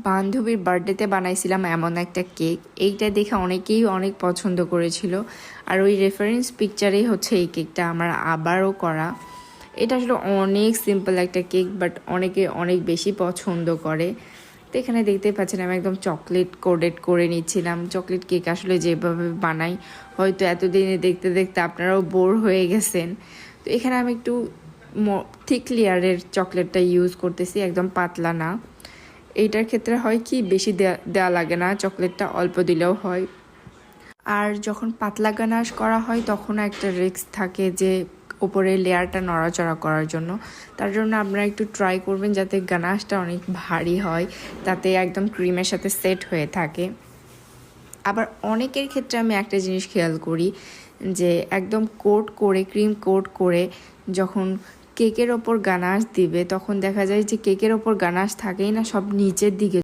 বান্ধবীর বার্থডেতে বানাইছিলাম এমন একটা কেক, এইটা দেখে অনেকেই অনেক পছন্দ করেছিল। আর ওই রেফারেন্স পিকচারেই হচ্ছে এই কেকটা আমার আবারও করা। এটা আসলে অনেক সিম্পল একটা কেক, বাট অনেকে অনেক বেশি পছন্দ করে। তো এখানে দেখতেই পাচ্ছেন আমি একদম চকলেট কোটেড করে নিচ্ছিলাম। চকলেট কেক আসলে যেভাবে বানাই হয়তো এতদিনে দেখতে দেখতে আপনারাও বোর হয়ে গেছেন। তো এখানে আমি একটু থিক লেয়ারের চকলেটটা ইউজ করতেছি, একদম পাতলা না। এইটার ক্ষেত্রে হয় কি, বেশি দেওয়া লাগে না, চকলেটটা অল্প দিলেও হয়। আর যখন পাতলা গানাশ করা হয় তখন একটা রিস্ক থাকে যে উপরে লেয়ারটা নড়াচড়া করার জন্য। তার জন্য আপনারা একটু ট্রাই করবেন যাতে গানাশটা অনেক ভারী হয়, তাতে একদম ক্রিমের সাথে সেট হয়ে থাকে। আবার অনেকের ক্ষেত্রে আমি একটা জিনিস খেয়াল করি যে একদম কোট করে, ক্রিম কোট করে যখন কেকের ওপর গানাশ দিবে তখন দেখা যায় যে কেকের ওপর গানাশ থাকেই না, সব নিচের দিকে